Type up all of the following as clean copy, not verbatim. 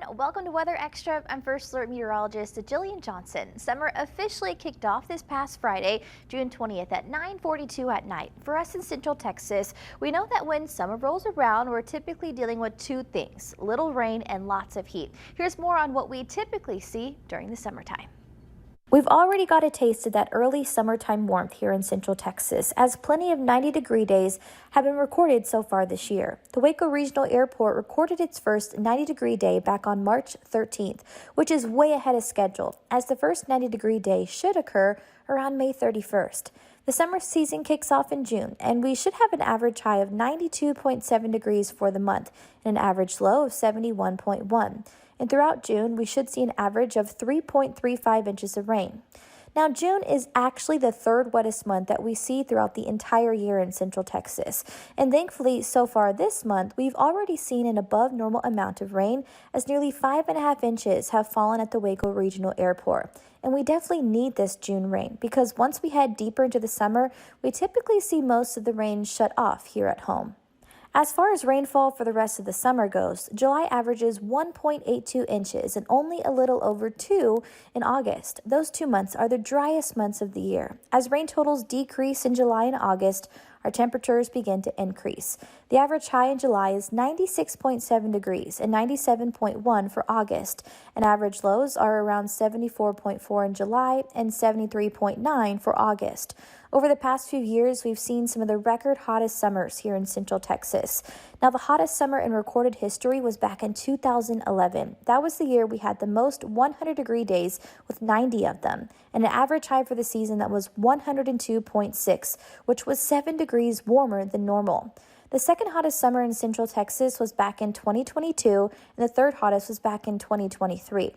everyone. Welcome to Weather Extra. I'm First Alert Meteorologist Jillian Johnson. Summer officially kicked off this past Friday, June 20th at 9:42 at night. For us in Central Texas, we know that when summer rolls around, we're typically dealing with two things: little rain and lots of heat. Here's more on what we typically see during the summertime. We've already got a taste of that early summertime warmth here in Central Texas, as plenty of 90-degree days have been recorded so far this year. The Waco Regional Airport recorded its first 90-degree day back on March 13th, which is way ahead of schedule, as the first 90-degree day should occur around May 31st. The summer season kicks off in June, and we should have an average high of 92.7 degrees for the month and an average low of 71.1. And throughout June, we should see an average of 3.35 inches of rain. Now, June is actually the third wettest month that we see throughout the entire year in Central Texas. And thankfully, so far this month, we've already seen an above normal amount of rain, as nearly 5.5 inches have fallen at the Waco Regional Airport. And we definitely need this June rain, because once we head deeper into the summer, we typically see most of the rain shut off here at home. As far as rainfall for the rest of the summer goes, July averages 1.82 inches and only a little over 2 in August. Those 2 months are the driest months of the year. As rain totals decrease in July and August, our temperatures begin to increase. The average high in July is 96.7 degrees and 97.1 for August, and average lows are around 74.4 in July and 73.9 for August. Over the past few years, we've seen some of the record hottest summers here in Central Texas. Now, the hottest summer in recorded history was back in 2011. That was the year we had the most 100-degree days with 90 of them, and an average high for the season that was 102.6, which was 7 degrees warmer than normal. The second hottest summer in Central Texas was back in 2022, and the third hottest was back in 2023.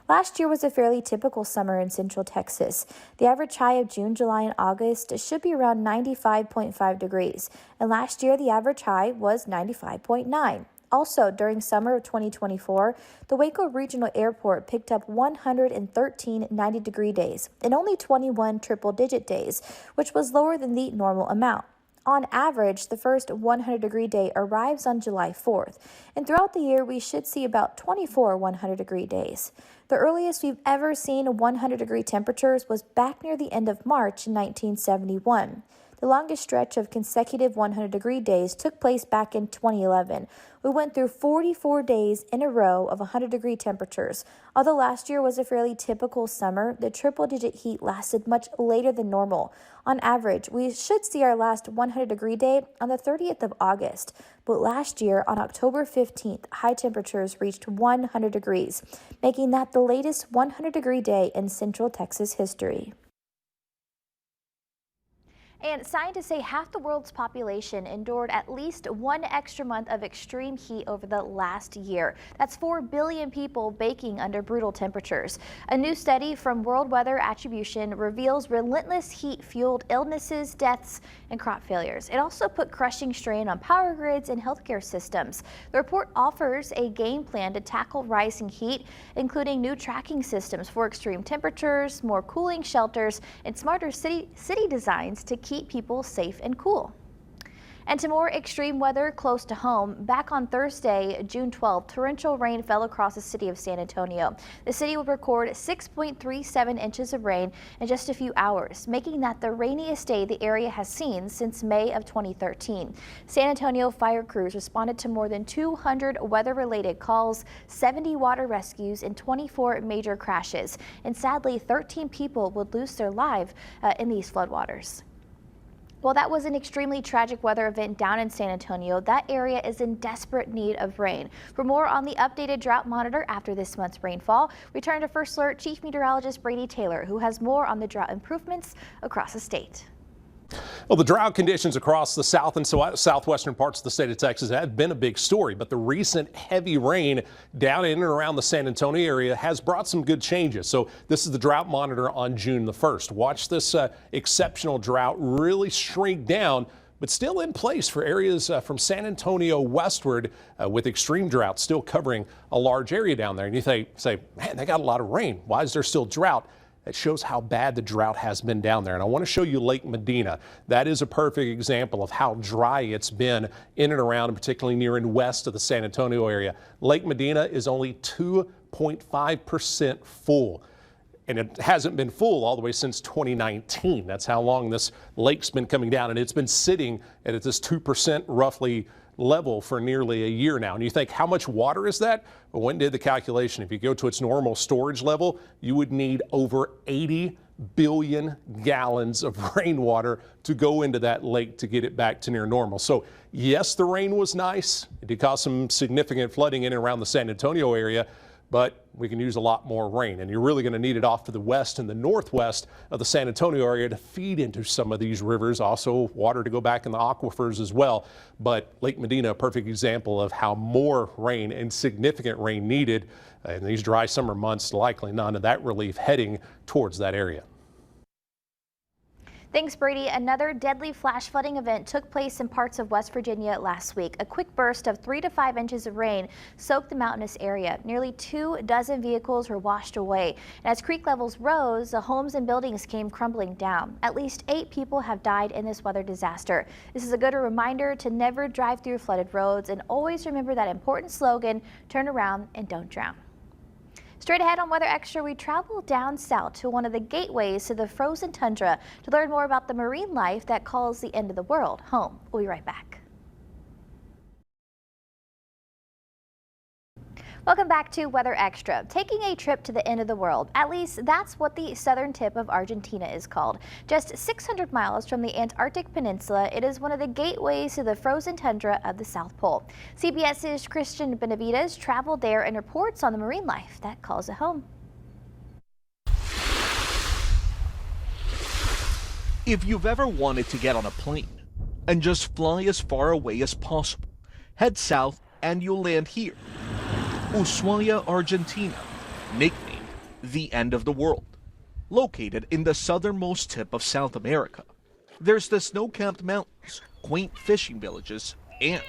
Last year was a fairly typical summer in Central Texas. The average high of June, July, and August should be around 95.5 degrees, and last year the average high was 95.9. Also, during summer of 2024, the Waco Regional Airport picked up 113 90-degree days and only 21 triple-digit days, which was lower than the normal amount. On average, the first 100-degree day arrives on July 4th, and throughout the year, we should see about 24 100-degree days. The earliest we've ever seen 100-degree temperatures was back near the end of March in 1971. The longest stretch of consecutive 100-degree days took place back in 2011. We went through 44 days in a row of 100-degree temperatures. Although last year was a fairly typical summer, the triple-digit heat lasted much later than normal. On average, we should see our last 100-degree day on the 30th of August. But last year, on October 15th, high temperatures reached 100 degrees, making that the latest 100-degree day in Central Texas history. And scientists say half the world's population endured at least one extra month of extreme heat over the last year. That's 4 billion people baking under brutal temperatures. A new study from World Weather Attribution reveals relentless heat fueled illnesses, deaths, and crop failures. It also put crushing strain on power grids and healthcare systems. The report offers a game plan to tackle rising heat, including new tracking systems for extreme temperatures, more cooling shelters, and smarter city designs to keep people safe and cool. And to more extreme weather close to home, back on Thursday, June 12th, torrential rain fell across the city of San Antonio. The city will record 6.37 inches of rain in just a few hours, making that the rainiest day the area has seen since May of 2013. San Antonio fire crews responded to more than 200 weather-related calls, 70 water rescues, and 24 major crashes. And sadly, 13 people would lose their lives in these floodwaters. Well, that was an extremely tragic weather event down in San Antonio. That area is in desperate need of rain. For more on the updated drought monitor after this month's rainfall, we turn to First Alert Chief Meteorologist Brady Taylor, who has more on the drought improvements across the state. Well, the drought conditions across the south and southwestern parts of the state of Texas have been a big story, but the recent heavy rain down in and around the San Antonio area has brought some good changes. So this is the drought monitor on June the 1st. Watch this exceptional drought really shrink down, but still in place for areas from San Antonio westward with extreme drought still covering a large area down there. And you say, man, they got a lot of rain. Why is there still drought? It shows how bad the drought has been down there. And I want to show you Lake Medina. That is a perfect example of how dry it's been in and around, and particularly near and west of the San Antonio area. Lake Medina is only 2.5% full. And it hasn't been full all the way since 2019. That's how long this lake's been coming down. And it's been sitting at this 2% roughly level for nearly a year now. And you think, how much water is that? Well, when did the calculation? If you go to its normal storage level, you would need over 80 billion gallons of rainwater to go into that lake to get it back to near normal. So yes, the rain was nice. It did cause some significant flooding in and around the San Antonio area, but we can use a lot more rain, and you're really going to need it off to the west and the northwest of the San Antonio area to feed into some of these rivers, also water to go back in the aquifers as well. But Lake Medina, a perfect example of how more rain and significant rain needed in these dry summer months, likely none of that relief heading towards that area. Thanks, Brady. Another deadly flash flooding event took place in parts of West Virginia last week. A quick burst of 3 to 5 inches of rain soaked the mountainous area. Nearly 24 vehicles were washed away. And as creek levels rose, the homes and buildings came crumbling down. At least 8 people have died in this weather disaster. This is a good reminder to never drive through flooded roads, and always remember that important slogan, turn around and don't drown. Straight ahead on Weather Extra, we travel down south to one of the gateways to the frozen tundra to learn more about the marine life that calls the end of the world home. We'll be right back. Welcome back to Weather Extra. Taking a trip to the end of the world. At least that's what the southern tip of Argentina is called. Just 600 miles from the Antarctic Peninsula, it is one of the gateways to the frozen tundra of the South Pole. CBS's Christian Benavides traveled there and reports on the marine life that calls it home. If you've ever wanted to get on a plane and just fly as far away as possible, head south and you'll land here. Ushuaia, Argentina, nicknamed the end of the world. Located in the southernmost tip of South America, there's the snow-capped mountains, quaint fishing villages, and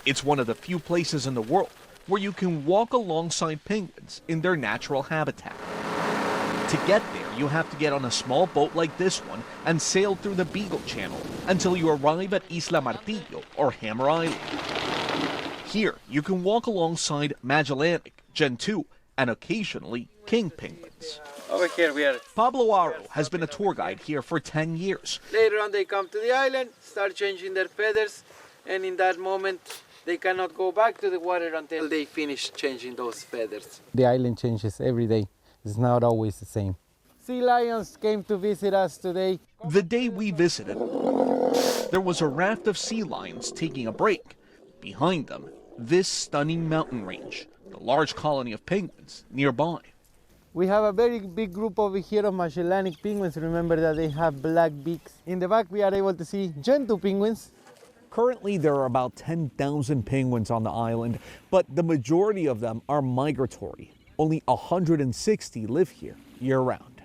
it's one of the few places in the world where you can walk alongside penguins in their natural habitat. To get there, you have to get on a small boat like this one and sail through the Beagle Channel until you arrive at Isla Martillo, or Hammer Island. Here, you can walk alongside Magellanic, Gentoo, and occasionally king penguins. Over here we are. Pablo Aro has been a tour guide here for 10 years. Later on they come to the island, start changing their feathers, and in that moment they cannot go back to the water until they finish changing those feathers. The island changes every day. It's not always the same. Sea lions came to visit us today. The day we visited, there was a raft of sea lions taking a break. Behind them, this stunning mountain range, the large colony of penguins nearby. We have a very big group over here of Magellanic penguins. Remember that they have black beaks. In the back we are able to see Gentoo penguins. Currently there are about 10,000 penguins on the island, but the majority of them are migratory. Only 160 live here year-round.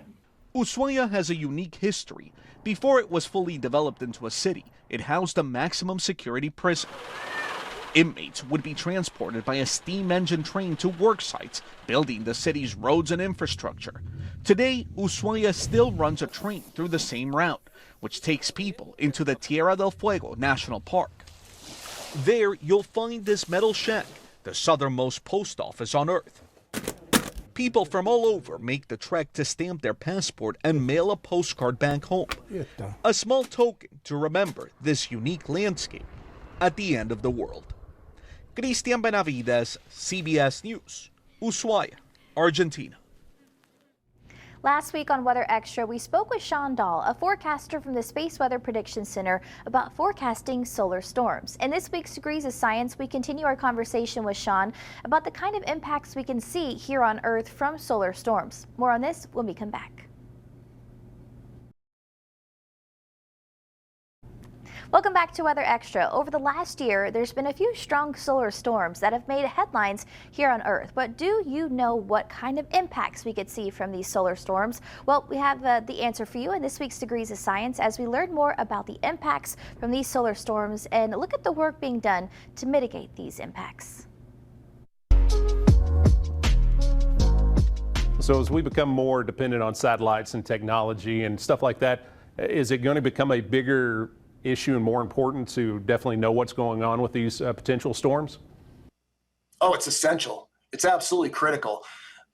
Ushuaia has a unique history. Before it was fully developed into a city, it housed a maximum security prison. Inmates would be transported by a steam engine train to work sites, building the city's roads and infrastructure. Today, Ushuaia still runs a train through the same route, which takes people into the Tierra del Fuego National Park. There, you'll find this metal shack, the southernmost post office on Earth. People from all over make the trek to stamp their passport and mail a postcard back home. A small token to remember this unique landscape at the end of the world. Christian Benavides, CBS News, Ushuaia, Argentina. Last week on Weather Extra, we spoke with Sean Dahl, a forecaster from the Space Weather Prediction Center, about forecasting solar storms. In this week's Degrees of Science, we continue our conversation with Sean about the kind of impacts we can see here on Earth from solar storms. More on this when we come back. Welcome back to Weather Extra. Over the last year, there's been a few strong solar storms that have made headlines here on Earth. But do you know what kind of impacts we could see from these solar storms? Well, we have the answer for you in this week's Degrees of Science as we learn more about the impacts from these solar storms and look at the work being done to mitigate these impacts. So as we become more dependent on satellites and technology and stuff like that, is it going to become a bigger issue and more important to definitely know what's going on with these potential storms? Oh, it's essential. It's absolutely critical.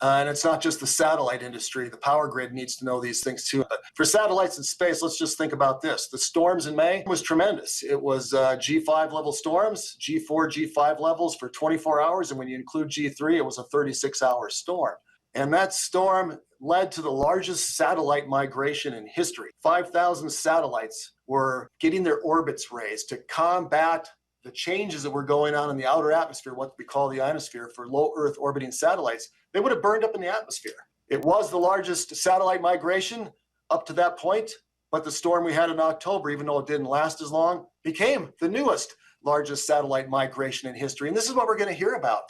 And it's not just the satellite industry. The power grid needs to know these things too. But for satellites in space, let's just think about this. The storms in May was tremendous. It was G5 level storms, G4, G5 levels for 24 hours. And when you include G3, it was a 36-hour storm. And that storm led to the largest satellite migration in history. 5,000 satellites were getting their orbits raised to combat the changes that were going on in the outer atmosphere, what we call the ionosphere, for low Earth orbiting satellites. They would have burned up in the atmosphere. It was the largest satellite migration up to that point, but the storm we had in October, even though it didn't last as long, became the newest largest satellite migration in history. And this is what we're going to hear about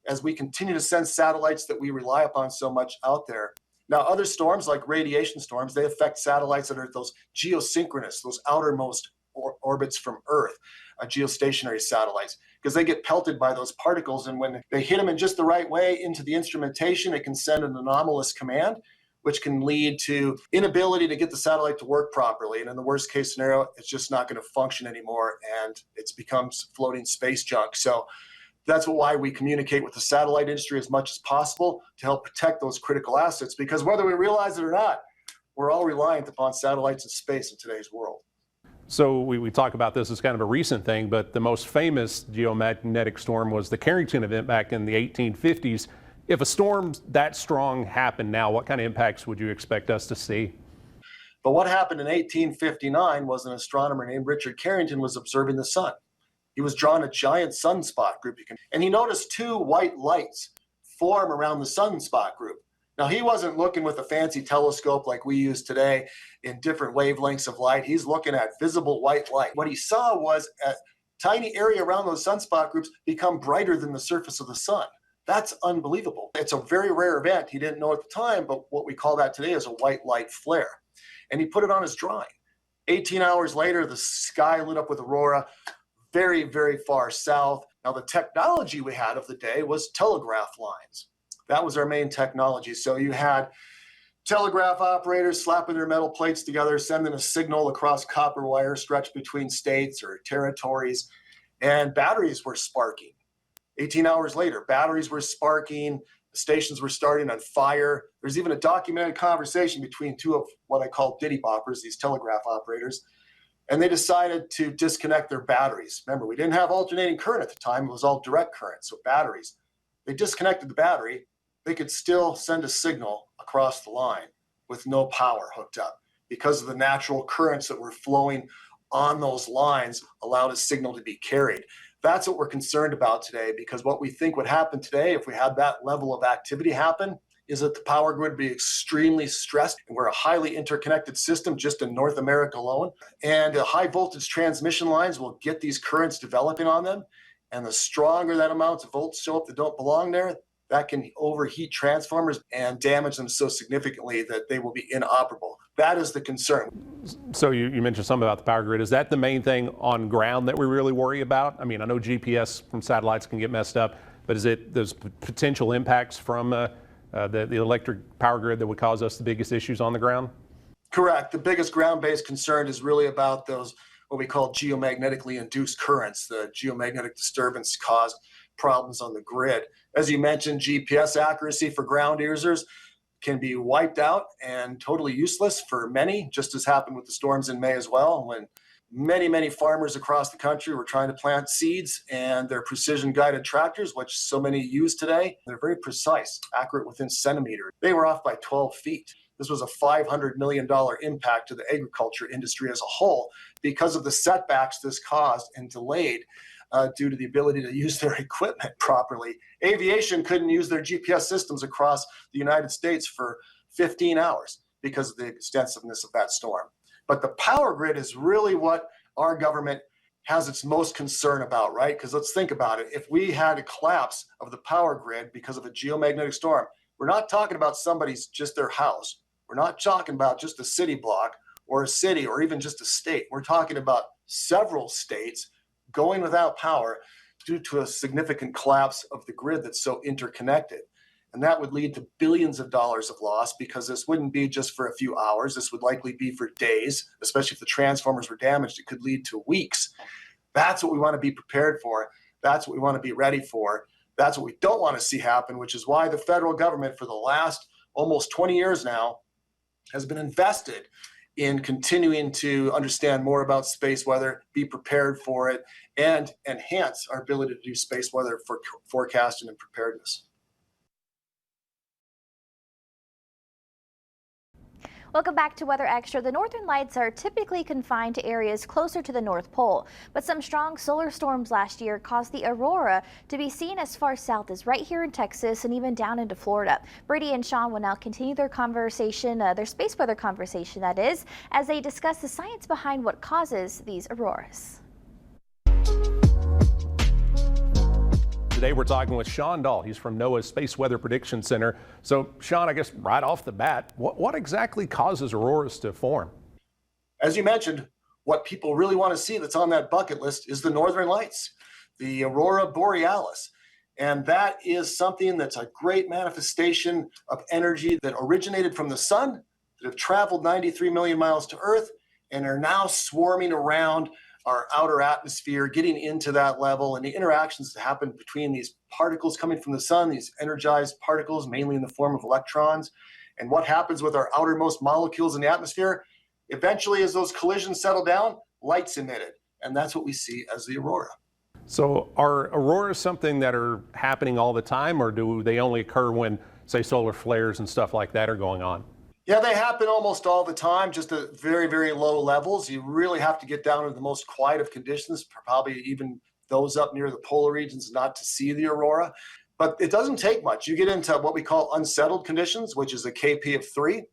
as we continue to send satellites that we rely upon so much out there. Now, other storms like radiation storms, they affect satellites that are those geosynchronous, those outermost orbits from Earth, geostationary satellites, because they get pelted by those particles. And when they hit them in just the right way into the instrumentation, it can send an anomalous command, which can lead to inability to get the satellite to work properly. And in the worst case scenario, it's just not going to function anymore and it becomes floating space junk. So that's why we communicate with the satellite industry as much as possible to help protect those critical assets, because whether we realize it or not, we're all reliant upon satellites in space in today's world. So we talk about this as kind of a recent thing, but the most famous geomagnetic storm was the Carrington event back in the 1850s. If a storm that strong happened now, what kind of impacts would you expect us to see? But what happened in 1859 was an astronomer named Richard Carrington was observing the sun. He was drawing a giant sunspot group, and he noticed two white lights form around the sunspot group. Now, he wasn't looking with a fancy telescope like we use today in different wavelengths of light. He's looking at visible white light. What he saw was a tiny area around those sunspot groups become brighter than the surface of the sun. That's unbelievable. It's a very rare event. He didn't know at the time, but what we call that today is a white light flare. And he put it on his drawing. 18 hours later, the sky lit up with aurora, very, very far south. Now, the technology we had of the day was telegraph lines. That was our main technology. So you had telegraph operators slapping their metal plates together, sending a signal across copper wire stretched between states or territories, and batteries were sparking. 18 hours later, batteries were sparking, the stations were starting on fire. There's even a documented conversation between two of what I call ditty boppers, these telegraph operators, and they decided to disconnect their batteries. Remember, we didn't have alternating current at the time. It was all direct current, so batteries. They disconnected the battery. They could still send a signal across the line with no power hooked up because of the natural currents that were flowing on those lines allowed a signal to be carried. That's what we're concerned about today, because what we think would happen today if we had that level of activity happen is that the power grid would be extremely stressed. And we're a highly interconnected system just in North America alone. And high voltage transmission lines will get these currents developing on them. And the stronger that amounts of volts show up that don't belong there, that can overheat transformers and damage them so significantly that they will be inoperable. That is the concern. So you mentioned something about the power grid. Is that the main thing on ground that we really worry about? I mean, I know GPS from satellites can get messed up, but is it those potential impacts from the electric power grid that would cause us the biggest issues on the ground? Correct. The biggest ground-based concern is really about those what we call geomagnetically induced currents. The geomagnetic disturbance caused problems on the grid. As you mentioned, GPS accuracy for ground users can be wiped out and totally useless for many, just as happened with the storms in May as well, when many farmers across the country were trying to plant seeds, and their precision guided tractors, which so many use today, they're very precise, accurate within centimeters. They were off by 12 feet. This was a $500 million impact to the agriculture industry as a whole because of the setbacks this caused and delayed due to the ability to use their equipment properly. Aviation couldn't use their GPS systems across the United States for 15 hours because of the extensiveness of that storm. But the power grid is really what our government has its most concern about, right? Because let's think about it. If we had a collapse of the power grid because of a geomagnetic storm, we're not talking about somebody's just their house. We're not talking about just a city block or a city or even just a state. We're talking about several states going without power due to a significant collapse of the grid that's so interconnected. And that would lead to billions of dollars of loss, because this wouldn't be just for a few hours. This would likely be for days, especially if the transformers were damaged. It could lead to weeks. That's what we want to be prepared for. That's what we want to be ready for. That's what we don't want to see happen, which is why the federal government for the last almost 20 years now has been invested in continuing to understand more about space weather, be prepared for it, and enhance our ability to do space weather for forecasting and preparedness. Welcome back to Weather Extra. The northern lights are typically confined to areas closer to the North Pole, but some strong solar storms last year caused the aurora to be seen as far south as right here in Texas and even down into Florida. Brady and Sean will now continue their conversation, their space weather conversation that is, as they discuss the science behind what causes these auroras. Today we're talking with Sean Dahl. He's from NOAA's Space Weather Prediction Center. So Sean, I guess right off the bat, what exactly causes auroras to form? As you mentioned, what people really want to see that's on that bucket list is the northern lights, the aurora borealis. And that is something that's a great manifestation of energy that originated from the sun, that have traveled 93 million miles to Earth, and are now swarming around our outer atmosphere, getting into that level, and the interactions that happen between these particles coming from the sun, these energized particles, mainly in the form of electrons, and what happens with our outermost molecules in the atmosphere. Eventually, as those collisions settle down, light's emitted, and that's what we see as the aurora. So are auroras something that are happening all the time, or do they only occur when, say, solar flares and stuff like that are going on? Yeah, they happen almost all the time, just at very, very low levels. You really have to get down to the most quiet of conditions, probably even those up near the polar regions, not to see the aurora. But it doesn't take much. You get into what we call unsettled conditions, which is a KP of 3.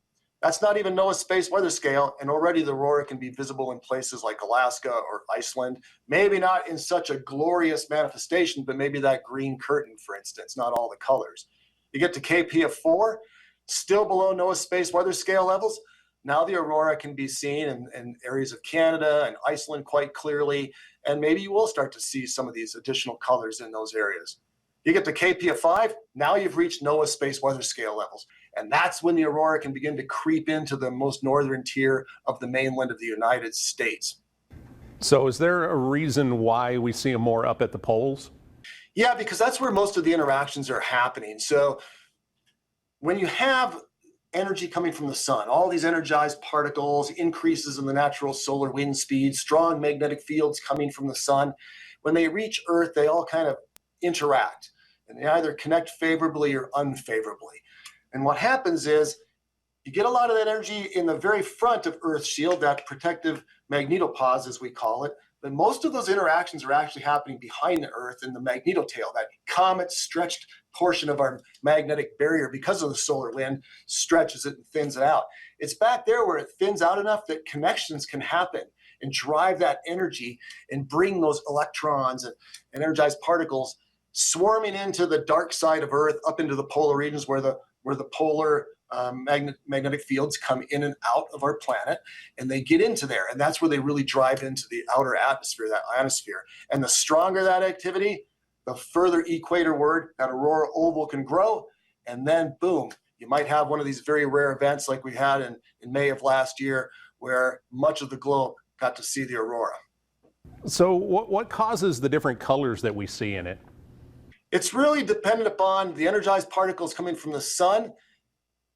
That's not even NOAA's space weather scale, and already the aurora can be visible in places like Alaska or Iceland. Maybe not in such a glorious manifestation, but maybe that green curtain, for instance, not all the colors. You get to KP of 4, still below NOAA's space weather scale levels. Now the aurora can be seen in areas of Canada and Iceland quite clearly, and maybe you will start to see some of these additional colors in those areas. You get to KP of 5, now you've reached NOAA's space weather scale levels, and that's when the aurora can begin to creep into the most northern tier of the mainland of the United States. So is there a reason why we see them more up at the poles? Yeah, because that's where most of the interactions are happening. So when you have energy coming from the sun, all these energized particles, increases in the natural solar wind speed, strong magnetic fields coming from the sun, when they reach Earth, they all kind of interact, and they either connect favorably or unfavorably. And what happens is you get a lot of that energy in the very front of Earth's shield, that protective magnetopause, as we call it. But most of those interactions are actually happening behind the Earth in the magnetotail, that comet-stretched portion of our magnetic barrier, because of the solar wind, stretches it and thins it out. It's back there where it thins out enough that connections can happen and drive that energy and bring those electrons and energized particles swarming into the dark side of Earth, up into the polar regions where the polar magnetic fields come in and out of our planet, and they get into there, and that's where they really drive into the outer atmosphere, that ionosphere. And the stronger that activity, the further equatorward that aurora oval can grow, and then boom, you might have one of these very rare events like we had in May of last year, where much of the globe got to see the aurora. So what causes the different colors that we see in it? It's really dependent upon the energized particles coming from the sun,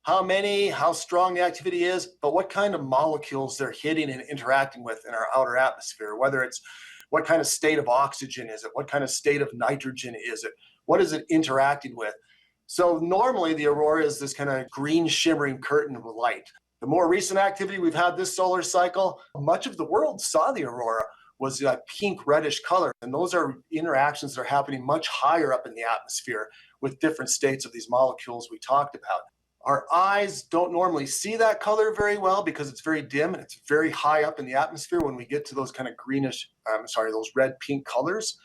how many, how strong the activity is, but what kind of molecules they're hitting and interacting with in our outer atmosphere, whether it's what kind of state of oxygen is it, what kind of state of nitrogen is it, what is it interacting with. So normally the aurora is this kind of green shimmering curtain of light. The more recent activity we've had this solar cycle, much of the world saw the aurora was that pink reddish color. And those are interactions that are happening much higher up in the atmosphere with different states of these molecules we talked about. Our eyes don't normally see that color very well because it's very dim and it's very high up in the atmosphere when we get to those kind of greenish, those red pink colors.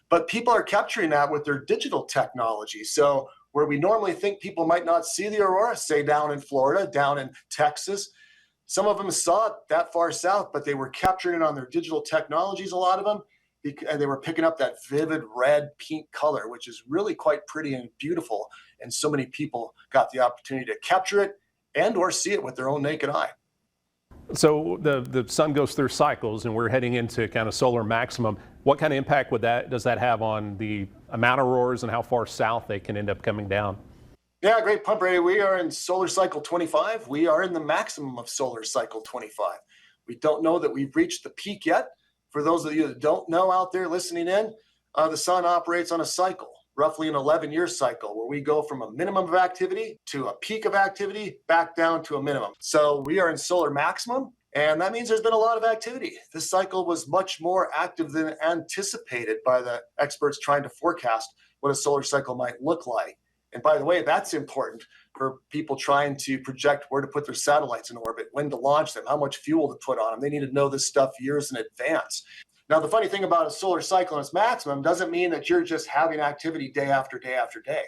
But people are capturing that with their digital technology. So where we normally think people might not see the aurora, say down in Florida, down in Texas, some of them saw it that far south, but they were capturing it on their digital technologies, a lot of them, because they were picking up that vivid red pink color, which is really quite pretty and beautiful. And so many people got the opportunity to capture it and or see it with their own naked eye. So the sun goes through cycles and we're heading into kind of solar maximum. What kind of impact does that have on the amount of auroras and how far south they can end up coming down? Yeah, great pump, Ray. We are in solar cycle 25. We are in the maximum of solar cycle 25. We don't know that we've reached the peak yet. For those of you that don't know out there listening in, the sun operates on a cycle, roughly an 11-year cycle, where we go from a minimum of activity to a peak of activity back down to a minimum. So we are in solar maximum, and that means there's been a lot of activity. This cycle was much more active than anticipated by the experts trying to forecast what a solar cycle might look like. And by the way, that's important for people trying to project where to put their satellites in orbit, when to launch them, how much fuel to put on them. They need to know this stuff years in advance. Now, the funny thing about a solar cycle and its maximum doesn't mean that you're just having activity day after day after day.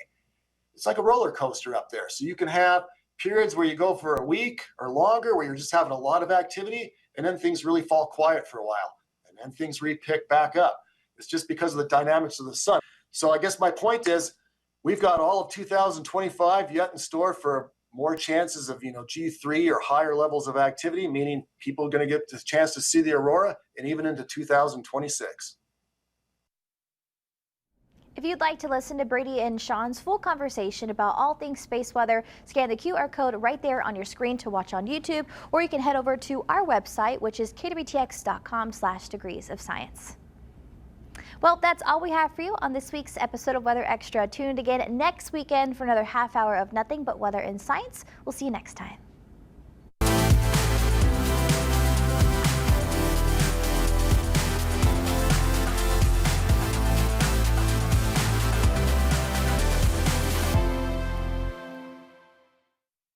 It's like a roller coaster up there. So you can have periods where you go for a week or longer, where you're just having a lot of activity, and then things really fall quiet for a while, and then things pick back up. It's just because of the dynamics of the sun. So I guess my point is, we've got all of 2025 yet in store for more chances of, G3 or higher levels of activity, meaning people are going to get the chance to see the aurora, and even into 2026. If you'd like to listen to Brady and Sean's full conversation about all things space weather, scan the QR code right there on your screen to watch on YouTube, or you can head over to our website, which is kwtx.com/degrees-of-science. Well, that's all we have for you on this week's episode of Weather Extra. Tune in again next weekend for another half hour of nothing but weather and science. We'll see you next time.